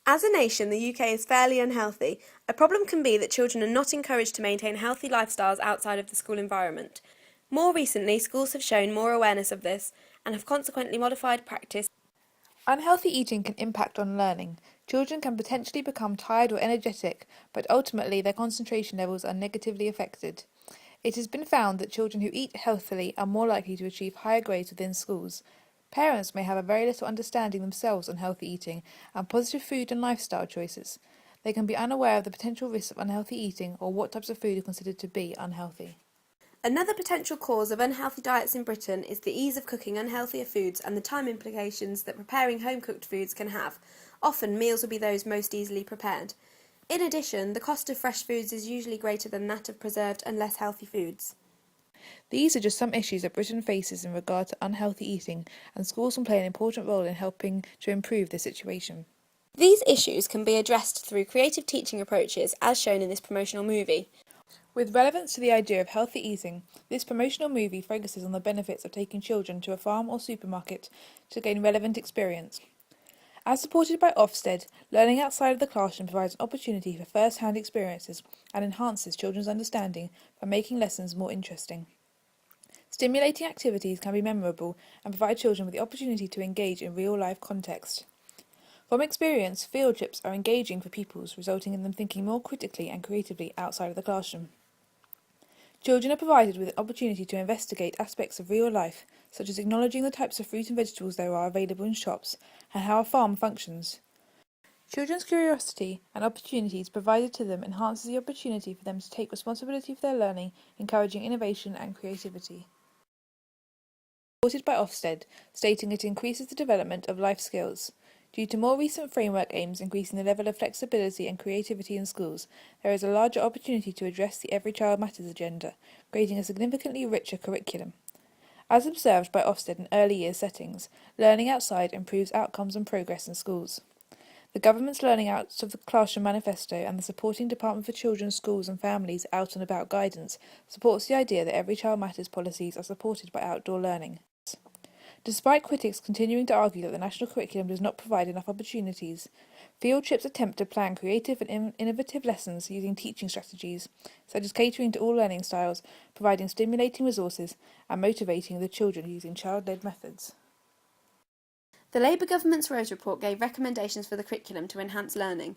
As a nation, the UK is fairly unhealthy. A problem can be that children are not encouraged to maintain healthy lifestyles outside of the school environment. More recently, schools have shown more awareness of this and have consequently modified practice. Unhealthy eating can impact on learning. Children can potentially become tired or energetic, but ultimately their concentration levels are negatively affected. It has been found that children who eat healthily are more likely to achieve higher grades within schools. Parents may have a very little understanding themselves on healthy eating and positive food and lifestyle choices. They can be unaware of the potential risks of unhealthy eating or what types of food are considered to be unhealthy. Another potential cause of unhealthy diets in Britain is the ease of cooking unhealthier foods and the time implications that preparing home-cooked foods can have. Often, meals will be those most easily prepared. In addition, the cost of fresh foods is usually greater than that of preserved and less healthy foods. These are just some issues that Britain faces in regard to unhealthy eating, and schools can play an important role in helping to improve this situation. These issues can be addressed through creative teaching approaches as shown in this promotional movie. With relevance to the idea of healthy eating, this promotional movie focuses on the benefits of taking children to a farm or supermarket to gain relevant experience. As supported by Ofsted, learning outside of the classroom provides an opportunity for first-hand experiences and enhances children's understanding by making lessons more interesting. Stimulating activities can be memorable and provide children with the opportunity to engage in real-life context. From experience, field trips are engaging for pupils, resulting in them thinking more critically and creatively outside of the classroom. Children are provided with an opportunity to investigate aspects of real life, such as acknowledging the types of fruit and vegetables there are available in shops and how a farm functions. Children's curiosity and opportunities provided to them enhances the opportunity for them to take responsibility for their learning, encouraging innovation and creativity. Supported by Ofsted, stating it increases the development of life skills. Due to more recent framework aims increasing the level of flexibility and creativity in schools, there is a larger opportunity to address the Every Child Matters agenda, creating a significantly richer curriculum. As observed by Ofsted in early years settings, learning outside improves outcomes and progress in schools. The government's Learning Out of the Classroom manifesto and the supporting Department for Children, Schools and Families Out and About guidance supports the idea that Every Child Matters policies are supported by outdoor learning. Despite critics continuing to argue that the national curriculum does not provide enough opportunities, field trips attempt to plan creative and innovative lessons using teaching strategies, such as catering to all learning styles, providing stimulating resources, and motivating the children using child-led methods. The Labour government's Rose Report gave recommendations for the curriculum to enhance learning.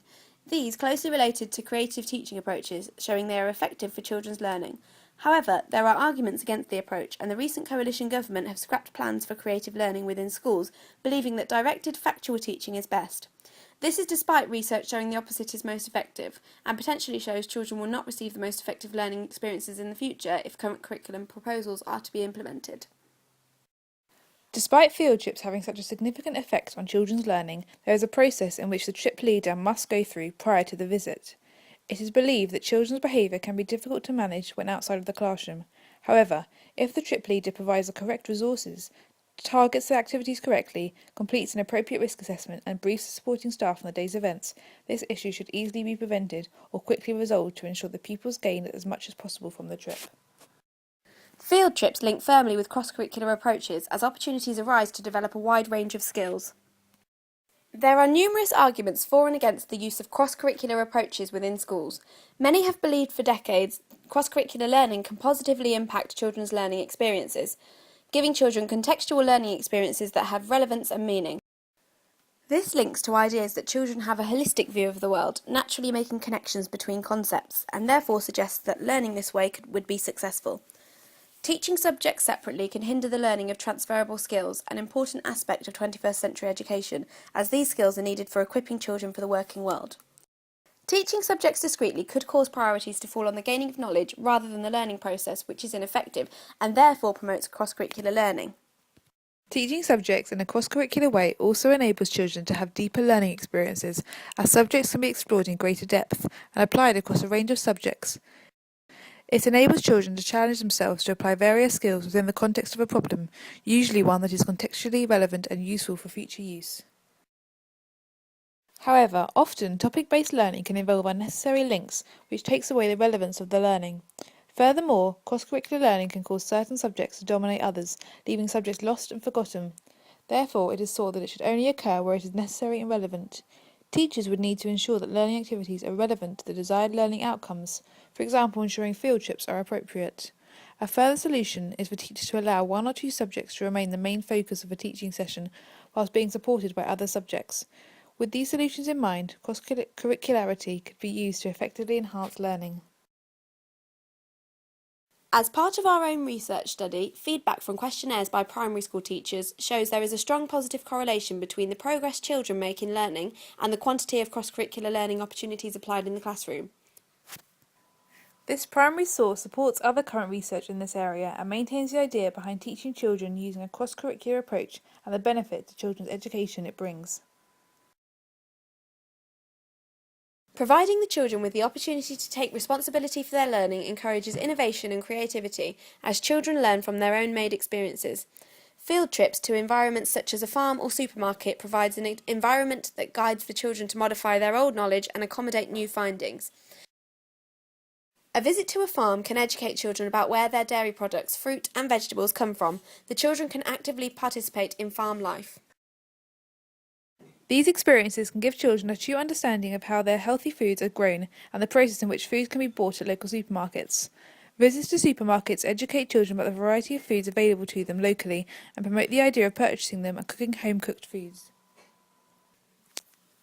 These closely related to creative teaching approaches, showing they are effective for children's learning. However, there are arguments against the approach, and the recent coalition government have scrapped plans for creative learning within schools, believing that directed factual teaching is best. This is despite research showing the opposite is most effective, and potentially shows children will not receive the most effective learning experiences in the future if current curriculum proposals are to be implemented. Despite field trips having such a significant effect on children's learning, there is a process in which the trip leader must go through prior to the visit. It is believed that children's behaviour can be difficult to manage when outside of the classroom. However, if the trip leader provides the correct resources, targets the activities correctly, completes an appropriate risk assessment and briefs the supporting staff on the day's events, this issue should easily be prevented or quickly resolved to ensure the pupils gain as much as possible from the trip. Field trips link firmly with cross-curricular approaches as opportunities arise to develop a wide range of skills. There are numerous arguments for and against the use of cross-curricular approaches within schools. Many have believed for decades cross-curricular learning can positively impact children's learning experiences, giving children contextual learning experiences that have relevance and meaning. This links to ideas that children have a holistic view of the world, naturally making connections between concepts, and therefore suggests that learning this way would be successful. Teaching subjects separately can hinder the learning of transferable skills, an important aspect of 21st century education, as these skills are needed for equipping children for the working world. Teaching subjects discretely could cause priorities to fall on the gaining of knowledge rather than the learning process, which is ineffective, and therefore promotes cross-curricular learning. Teaching subjects in a cross-curricular way also enables children to have deeper learning experiences, as subjects can be explored in greater depth and applied across a range of subjects. It enables children to challenge themselves to apply various skills within the context of a problem, usually one that is contextually relevant and useful for future use. However, often topic-based learning can involve unnecessary links, which takes away the relevance of the learning. Furthermore, cross-curricular learning can cause certain subjects to dominate others, leaving subjects lost and forgotten. Therefore, it is thought that it should only occur where it is necessary and relevant. Teachers would need to ensure that learning activities are relevant to the desired learning outcomes, for example, ensuring field trips are appropriate. A further solution is for teachers to allow one or two subjects to remain the main focus of a teaching session whilst being supported by other subjects. With these solutions in mind, cross-curricularity could be used to effectively enhance learning. As part of our own research study, feedback from questionnaires by primary school teachers shows there is a strong positive correlation between the progress children make in learning and the quantity of cross-curricular learning opportunities applied in the classroom. This primary source supports other current research in this area and maintains the idea behind teaching children using a cross-curricular approach and the benefit to children's education it brings. Providing the children with the opportunity to take responsibility for their learning encourages innovation and creativity as children learn from their own made experiences. Field trips to environments such as a farm or supermarket provides an environment that guides the children to modify their old knowledge and accommodate new findings. A visit to a farm can educate children about where their dairy products, fruit and vegetables come from. The children can actively participate in farm life. These experiences can give children a true understanding of how their healthy foods are grown and the process in which foods can be bought at local supermarkets. Visits to supermarkets educate children about the variety of foods available to them locally and promote the idea of purchasing them and cooking home-cooked foods.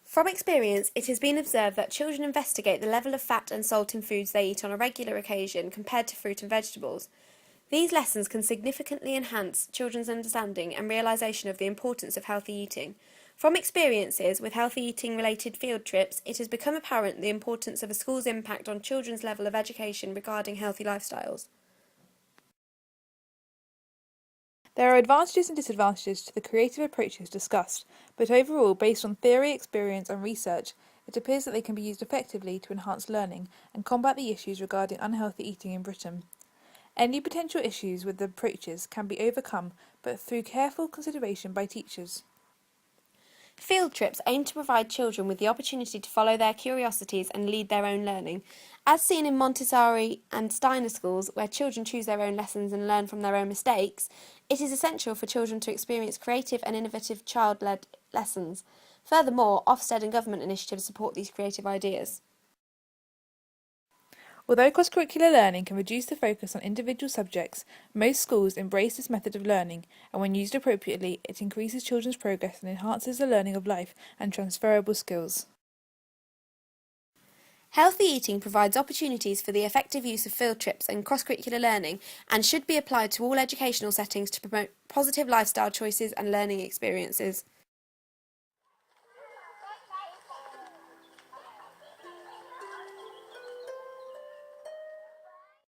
From experience, it has been observed that children investigate the level of fat and salt in foods they eat on a regular occasion compared to fruit and vegetables. These lessons can significantly enhance children's understanding and realisation of the importance of healthy eating. From experiences with healthy eating related field trips, it has become apparent the importance of a school's impact on children's level of education regarding healthy lifestyles. There are advantages and disadvantages to the creative approaches discussed, but overall, based on theory, experience and research, it appears that they can be used effectively to enhance learning and combat the issues regarding unhealthy eating in Britain. Any potential issues with the approaches can be overcome, but through careful consideration by teachers. Field trips aim to provide children with the opportunity to follow their curiosities and lead their own learning. As seen in Montessori and Steiner schools, where children choose their own lessons and learn from their own mistakes, it is essential for children to experience creative and innovative child-led lessons. Furthermore, Ofsted and government initiatives support these creative ideas. Although cross-curricular learning can reduce the focus on individual subjects, most schools embrace this method of learning, and when used appropriately, it increases children's progress and enhances the learning of life and transferable skills. Healthy eating provides opportunities for the effective use of field trips and cross-curricular learning and should be applied to all educational settings to promote positive lifestyle choices and learning experiences.